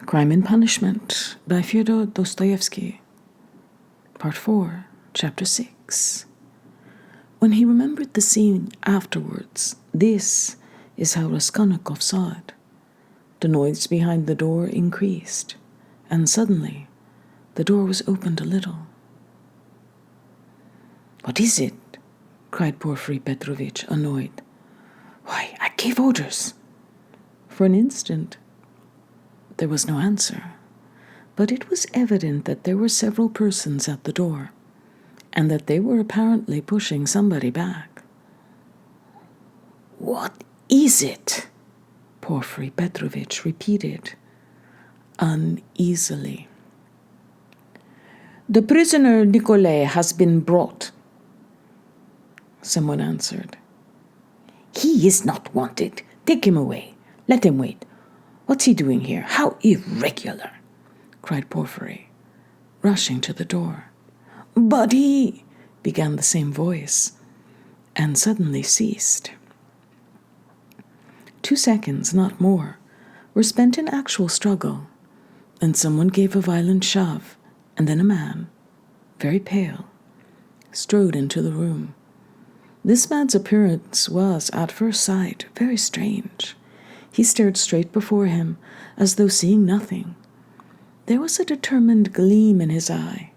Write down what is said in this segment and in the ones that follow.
Crime and Punishment by Fyodor Dostoevsky, Part 4, Chapter 6. When he remembered the scene afterwards, this is how Raskolnikov saw it. The noise behind the door increased, and suddenly the door was opened a little. "What is it?" cried Porfiry Petrovitch, annoyed. "Why, I gave orders." For an instant there was no answer, but it was evident that there were several persons at the door, and that they were apparently pushing somebody back. "What is it?" Porfiry Petrovitch repeated, uneasily. "The prisoner Nikolai has been brought," someone answered. "He is not wanted. Take him away. Let him wait. What's he doing here? How irregular!" cried Porfiry, rushing to the door. "But he—" began the same voice, and suddenly ceased. 2 seconds, not more, were spent in actual struggle, and someone gave a violent shove, and then a man, very pale, strode into the room. This man's appearance was, at first sight, very strange. He stared straight before him, as though seeing nothing. There was a determined gleam in his eye.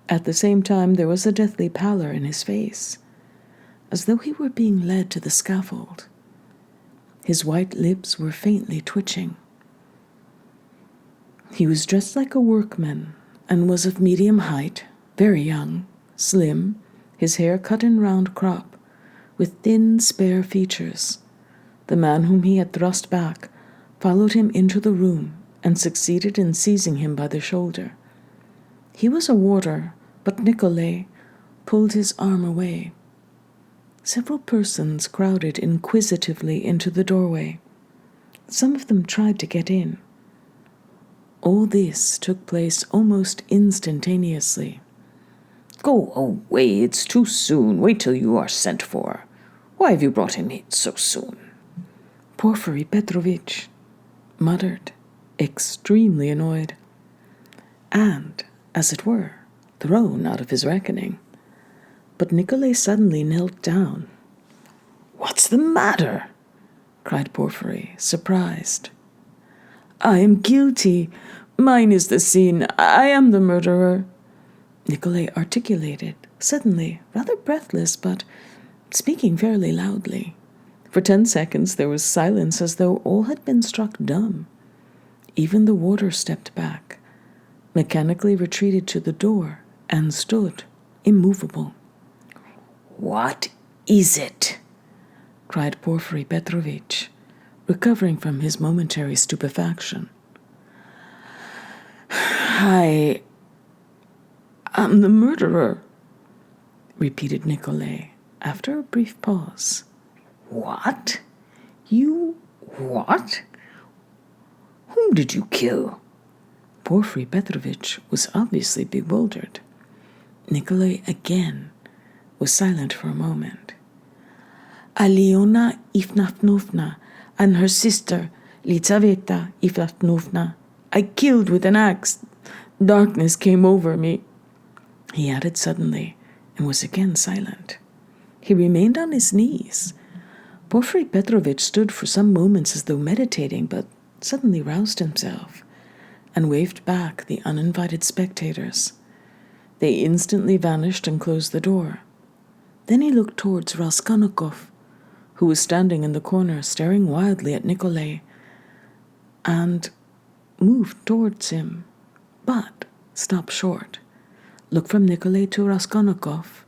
At the same time, there was a deathly pallor in his face, as though he were being led to the scaffold. His white lips were faintly twitching. He was dressed like a workman, and was of medium height, very young, slim, his hair cut in round crop, with thin, spare features. The man whom he had thrust back followed him into the room and succeeded in seizing him by the shoulder. He was a warder, but Nikolai pulled his arm away. Several persons crowded inquisitively into the doorway. Some of them tried to get in. All this took place almost instantaneously. "Go away, it's too soon. Wait till you are sent for. Why have you brought him here so soon?" Porfiry Petrovitch muttered, extremely annoyed, and, as it were, thrown out of his reckoning. But Nikolai suddenly knelt down. "What's the matter?" cried Porfiry, surprised. "I am guilty. Mine is the sin. I am the murderer," Nikolai articulated, suddenly, rather breathless, but speaking fairly loudly. For 10 seconds there was silence, as though all had been struck dumb. Even the warder stepped back, mechanically retreated to the door, and stood immovable. "What is it?" cried Porfiry Petrovitch, recovering from his momentary stupefaction. I am the murderer," repeated Nikolai, after a brief pause. "What? You what? Whom did you kill?" Porfiry Petrovitch was obviously bewildered. Nikolai again was silent for a moment. "Aliona Ifnafnovna and her sister, Lizaveta Ifnafnovna, I killed with an axe. Darkness came over me," he added suddenly, and was again silent. He remained on his knees. Porfiry Petrovitch stood for some moments as though meditating, but suddenly roused himself and waved back the uninvited spectators. They instantly vanished and closed the door. Then he looked towards Raskolnikov, who was standing in the corner staring wildly at Nikolai, and moved towards him, but stopped short, looked from Nikolai to Raskolnikov,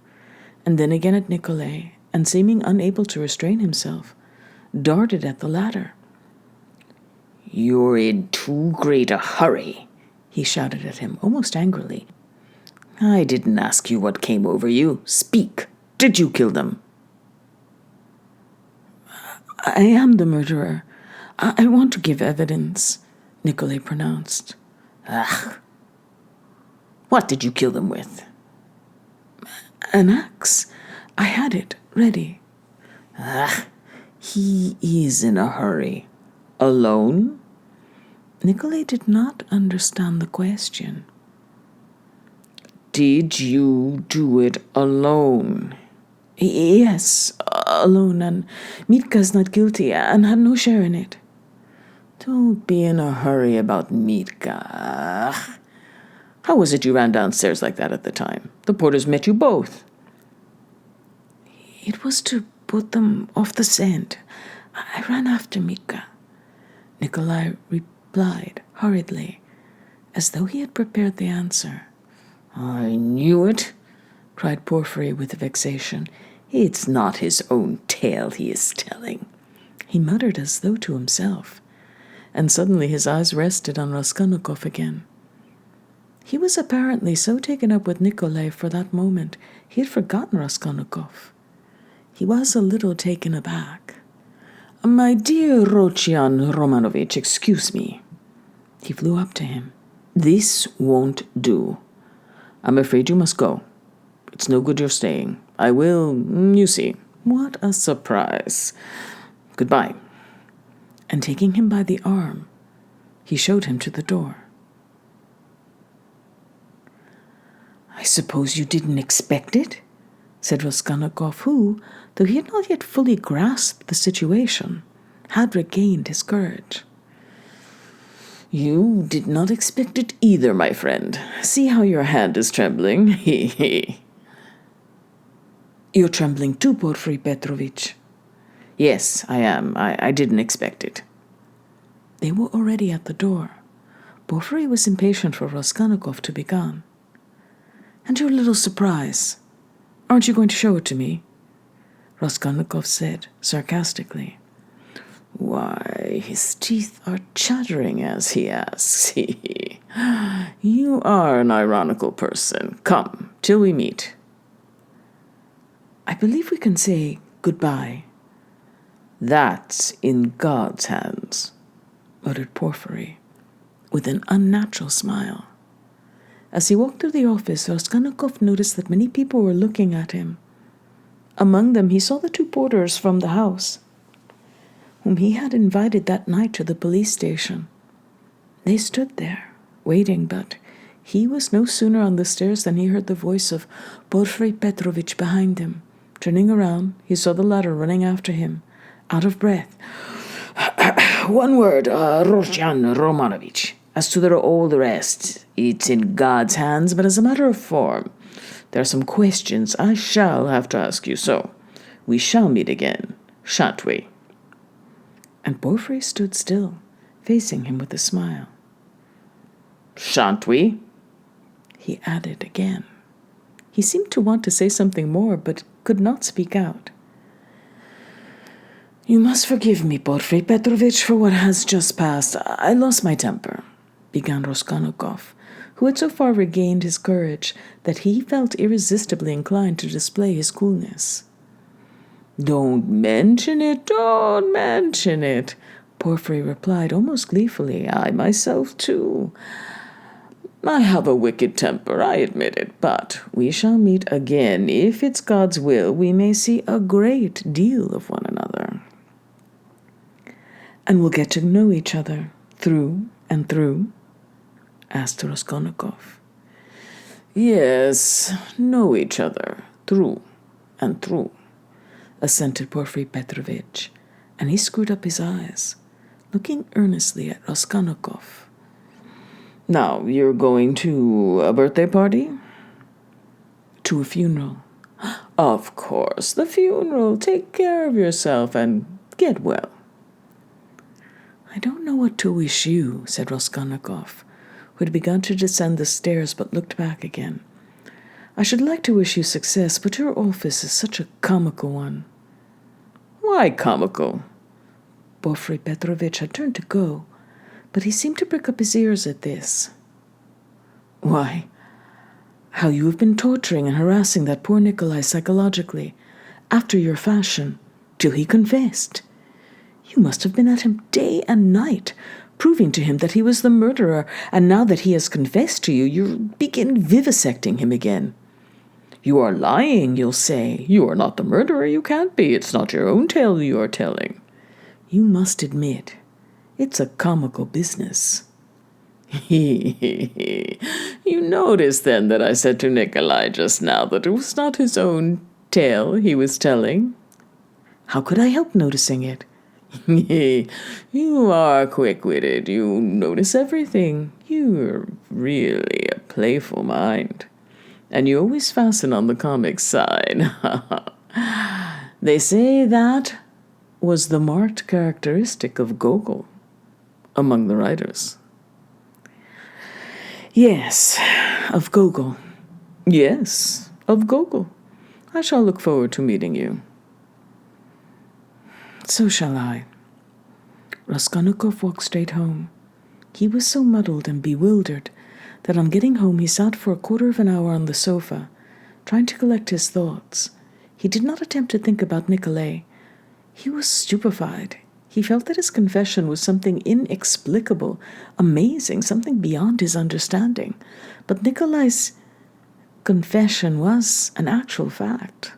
and then again at Nikolai, and seeming unable to restrain himself, darted at the latter. "You're in too great a hurry," he shouted at him, almost angrily. "I didn't ask you what came over you. Speak. Did you kill them?" "I am the murderer. I want to give evidence," Nikolai pronounced. "Ugh. What did you kill them with?" "An axe. I had it ready." "Ugh. He is in a hurry. Alone?" Nikolai did not understand the question. Did you do it alone? Yes, alone, and Mitka's not guilty and had no share in it. Don't be in a hurry about Mitka. How was it you ran downstairs like that at the time? The porters met you both. It was to put them off the scent. I ran after Mitka. Nikolai replied hurriedly, as though he had prepared the answer. I knew it, cried Porfiry with vexation. It's not his own tale he is telling. He muttered as though to himself, and suddenly his eyes rested on Raskolnikov again. He was apparently so taken up with Nikolai for that moment, he had forgotten Raskolnikov. He was a little taken aback. My dear Rodion Romanovich, excuse me. He flew up to him. This won't do. I'm afraid you must go. It's no good your staying. I will, you see. What a surprise. Goodbye. And taking him by the arm, he showed him to the door. I suppose you didn't expect it? Said Raskolnikov, who, though he had not yet fully grasped the situation, had regained his courage. You did not expect it either, my friend. See how your hand is trembling. He he. You're trembling too, Porfiry Petrovitch. Yes, I am. I didn't expect it. They were already at the door. Porfiry was impatient for Raskolnikov to be gone. And your little surprise, aren't you going to show it to me? Raskolnikov said sarcastically. Why, his teeth are chattering as he asks. You are an ironical person. Come, till we meet. I believe we can say goodbye. That's in God's hands, muttered Porfiry, with an unnatural smile. As he walked through the office, Raskolnikov noticed that many people were looking at him. Among them he saw the two porters from the house, whom he had invited that night to the police station. They stood there, waiting, but he was no sooner on the stairs than he heard the voice of Porfiry Petrovitch behind him. Turning around, he saw the latter running after him, out of breath. One word, Rodion Romanovich. As to all the rest, it's in God's hands, but as a matter of form, there are some questions I shall have to ask you, so we shall meet again, shan't we? And Porfiry stood still, facing him with a smile. Shan't we? He added again. He seemed to want to say something more, but could not speak out. You must forgive me, Porfiry Petrovitch, for what has just passed. I lost my temper, began Raskolnikov, who had so far regained his courage that he felt irresistibly inclined to display his coolness. Don't mention it, Porfiry replied almost gleefully. I myself, too. I have a wicked temper, I admit it, but we shall meet again. If it's God's will, we may see a great deal of one another. And we'll get to know each other through and through? Asked Raskolnikov. Yes, know each other through and through, assented Porfiry Petrovitch, and he screwed up his eyes, looking earnestly at Raskolnikov. Now, you're going to a birthday party? To a funeral. Of course, the funeral. Take care of yourself and get well. I don't know what to wish you, said Raskolnikov, who had begun to descend the stairs but looked back again. I should like to wish you success, but your office is such a comical one. Why comical? Porfiry Petrovitch had turned to go, but he seemed to prick up his ears at this. Why? How you have been torturing and harassing that poor Nikolai psychologically, after your fashion, till he confessed. You must have been at him day and night, proving to him that he was the murderer, and now that he has confessed to you, you begin vivisecting him again. You are lying, you'll say. You are not the murderer, you can't be. It's not your own tale you are telling. You must admit, it's a comical business. You noticed then that I said to Nikolai just now that it was not his own tale he was telling? How could I help noticing it? You are quick-witted. You notice everything. You're really a playful mind. And you always fasten on the comic side. They say that was the marked characteristic of Gogol among the writers. Yes, of Gogol. Yes, of Gogol. I shall look forward to meeting you. So shall I. Raskolnikov walked straight home. He was so muddled and bewildered that on getting home he sat for a quarter of an hour on the sofa, trying to collect his thoughts. He did not attempt to think about Nikolai. He was stupefied. He felt that his confession was something inexplicable, amazing, something beyond his understanding. But Nikolai's confession was an actual fact.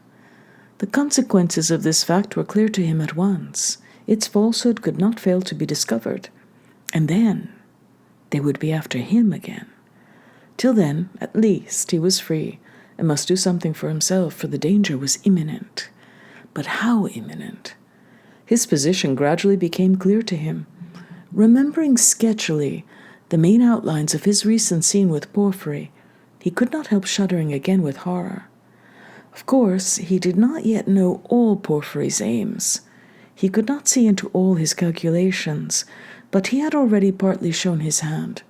The consequences of this fact were clear to him at once. Its falsehood could not fail to be discovered. And then they would be after him again. Till then, at least, he was free and must do something for himself, for the danger was imminent. But how imminent? His position gradually became clear to him. Remembering sketchily the main outlines of his recent scene with Porfiry, he could not help shuddering again with horror. Of course, he did not yet know all Porfiry's aims. He could not see into all his calculations, but he had already partly shown his hand.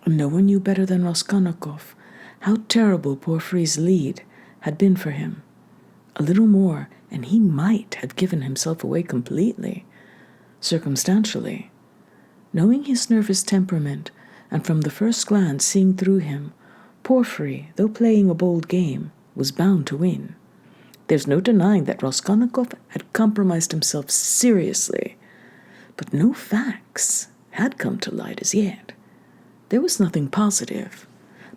And no one knew better than Raskolnikov how terrible Porfiry's lead had been for him. A little more, and he might have given himself away completely, circumstantially. Knowing his nervous temperament, and from the first glance seeing through him, Porfiry, though playing a bold game, was bound to win. There's no denying that Raskolnikov had compromised himself seriously, but no facts had come to light as yet. There was nothing positive,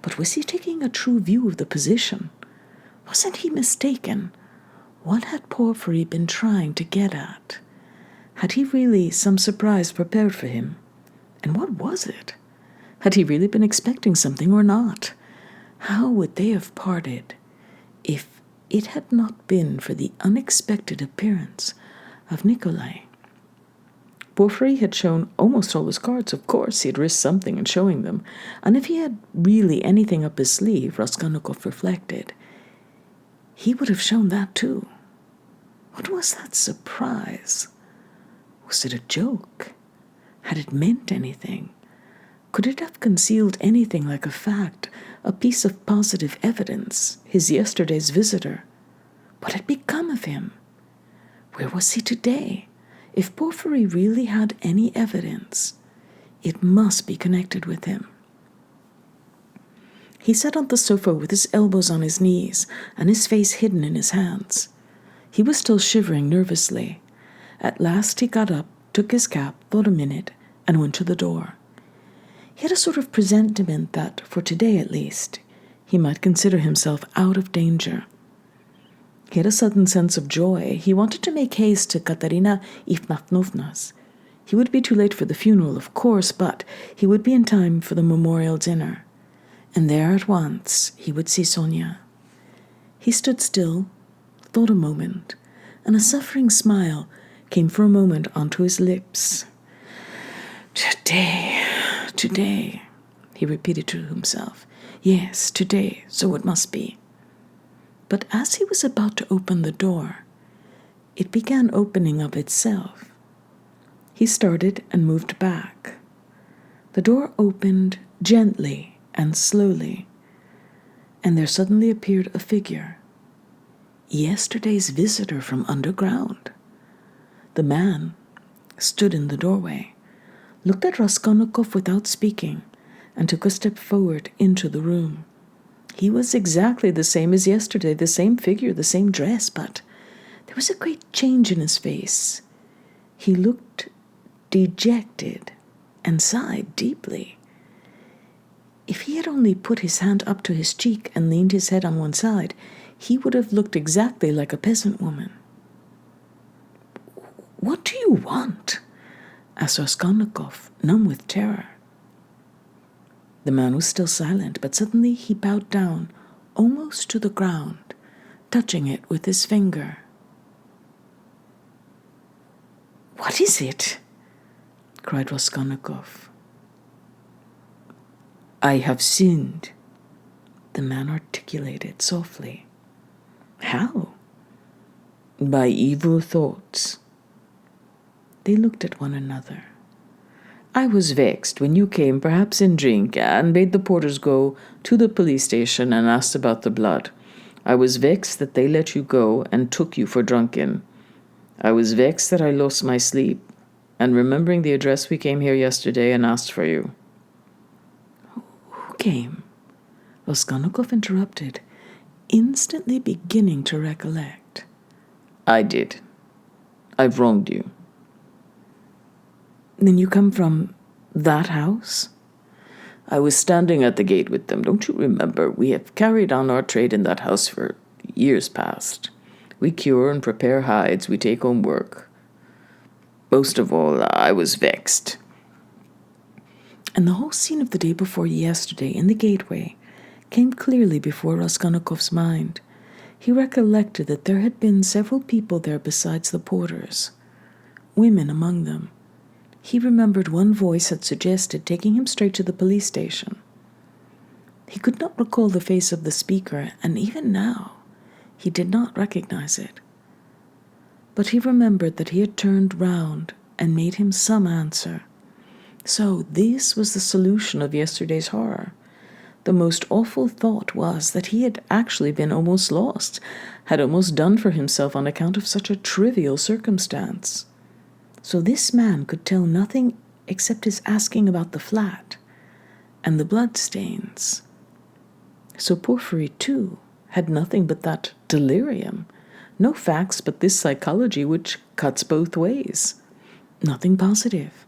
but was he taking a true view of the position? Wasn't he mistaken? What had Porfiry been trying to get at? Had he really some surprise prepared for him? And what was it? Had he really been expecting something or not? How would they have parted if it had not been for the unexpected appearance of Nikolai? Porfiry had shown almost all his cards. Of course, he had risked something in showing them. And if he had really anything up his sleeve, Raskolnikov reflected, he would have shown that too. What was that surprise? Was it a joke? Had it meant anything? Could it have concealed anything like a fact, a piece of positive evidence, his yesterday's visitor? What had become of him? Where was he today? If Porfiry really had any evidence, it must be connected with him. He sat on the sofa with his elbows on his knees and his face hidden in his hands. He was still shivering nervously. At last he got up, took his cap, thought a minute, and went to the door. He had a sort of presentiment that, for today at least, he might consider himself out of danger. He had a sudden sense of joy. He wanted to make haste to Katerina Ivanovna's. He would be too late for the funeral, of course, but he would be in time for the memorial dinner. And there at once he would see Sonia. He stood still, thought a moment, and a suffering smile came for a moment onto his lips. Today, he repeated to himself. Yes, today, so it must be. But as he was about to open the door, it began opening of itself. He started and moved back. The door opened gently and slowly, and there suddenly appeared a figure. Yesterday's visitor from underground. The man stood in the doorway, looked at Raskolnikov without speaking, and took a step forward into the room. He was exactly the same as yesterday, the same figure, the same dress, but there was a great change in his face. He looked dejected and sighed deeply. If he had only put his hand up to his cheek and leaned his head on one side, he would have looked exactly like a peasant woman. "What do you want?" asked Raskolnikov, numb with terror. The man was still silent, but suddenly he bowed down, almost to the ground, touching it with his finger. "What is it?" cried Raskolnikov. "I have sinned," the man articulated softly. "How?" "By evil thoughts." They looked at one another. "I was vexed when you came, perhaps in drink, and bade the porters go to the police station and asked about the blood. I was vexed that they let you go and took you for drunken. I was vexed that I lost my sleep, and remembering the address we came here yesterday and asked for you." "Who came?" Raskolnikov interrupted, instantly beginning to recollect. "I did. I've wronged you." "Then you come from that house?" "I was standing at the gate with them. Don't you remember? We have carried on our trade in that house for years past. We cure and prepare hides. We take home work. Most of all, I was vexed." And the whole scene of the day before yesterday in the gateway came clearly before Raskolnikov's mind. He recollected that there had been several people there besides the porters, women among them. He remembered one voice had suggested taking him straight to the police station. He could not recall the face of the speaker, and even now he did not recognize it. But he remembered that he had turned round and made him some answer. So this was the solution of yesterday's horror. The most awful thought was that he had actually been almost lost, had almost done for himself on account of such a trivial circumstance. So this man could tell nothing except his asking about the flat and the bloodstains. So Porphyry, too, had nothing but that delirium, no facts but this psychology which cuts both ways. Nothing positive.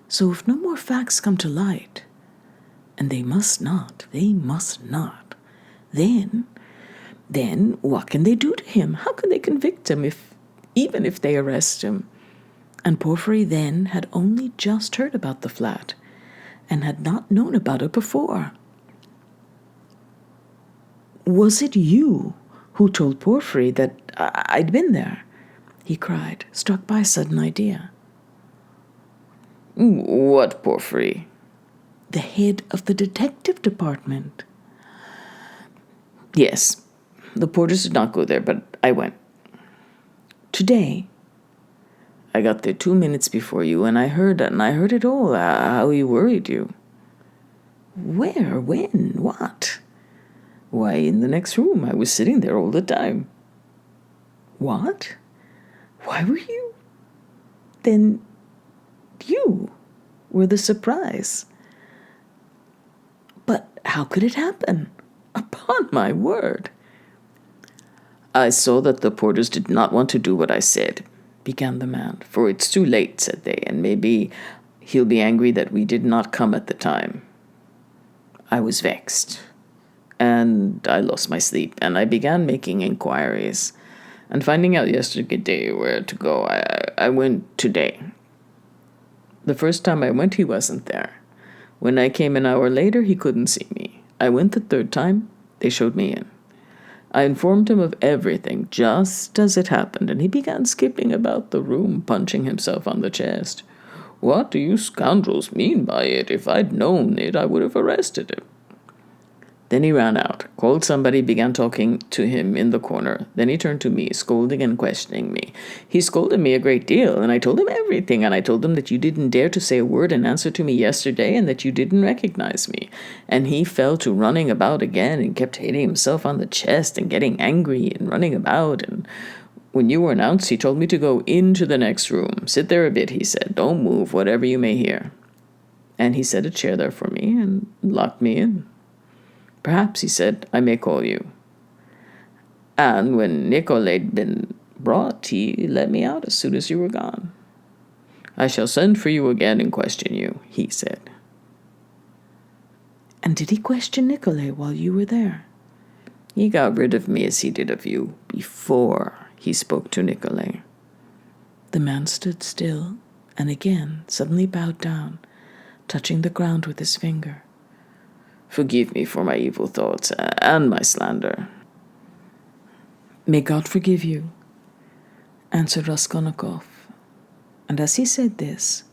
So if no more facts come to light, and they must not, then what can they do to him? How can they convict him, even if they arrest him? And Porphyry then had only just heard about the flat, and had not known about it before. "Was it you who told Porphyry that I'd been there?" he cried, struck by a sudden idea. "What Porphyry?" "The head of the detective department." "Yes, the porters did not go there, but I went." "Today?" "I got there 2 minutes before you, and I heard it all, how he worried you." "Where? When? What?" "Why, in the next room. I was sitting there all the time." "What? Why were you? Then you were the surprise." "But how could it happen? Upon my word." "I saw that the porters did not want to do what I said," began the man. "For it's too late," said they, "and maybe he'll be angry that we did not come at the time." I was vexed, and I lost my sleep, and I began making inquiries, and finding out yesterday where to go, I went today. The first time I went, he wasn't there. When I came an hour later, he couldn't see me. I went the third time, they showed me in. I informed him of everything, just as it happened, and he began skipping about the room, punching himself on the chest. "What do you scoundrels mean by it? If I'd known it, I would have arrested him." Then he ran out, called somebody, began talking to him in the corner. Then he turned to me, scolding and questioning me. He scolded me a great deal, and I told him everything, and I told him that you didn't dare to say a word in answer to me yesterday, and that you didn't recognize me. And he fell to running about again, and kept hitting himself on the chest, and getting angry, and running about, and when you were announced, he told me to go into the next room. "Sit there a bit," he said. "Don't move, whatever you may hear." And he set a chair there for me, and locked me in. "Perhaps," he said, "I may call you." And when Nikola'd been brought, he let me out as soon as you were gone. "I shall send for you again and question you," he said. "And did he question Nikolai while you were there?" "He got rid of me as he did of you, before he spoke to Nikolai." The man stood still, and again suddenly bowed down, touching the ground with his finger. Forgive me for my evil thoughts and my slander." "May God forgive you," answered Raskolnikov, and as he said this,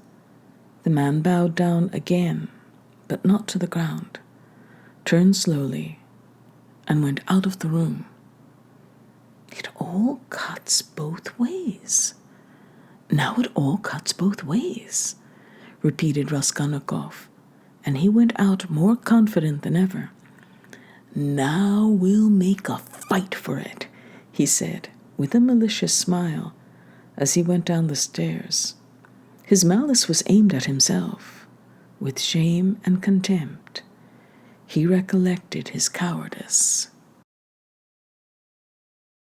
the man bowed down again, but not to the ground, turned slowly, and went out of the room. "It all cuts both ways. Now it all cuts both ways," repeated Raskolnikov, and he went out more confident than ever. "Now we'll make a fight for it," he said, with a malicious smile, as he went down the stairs. His malice was aimed at himself. With shame and contempt, he recollected his cowardice.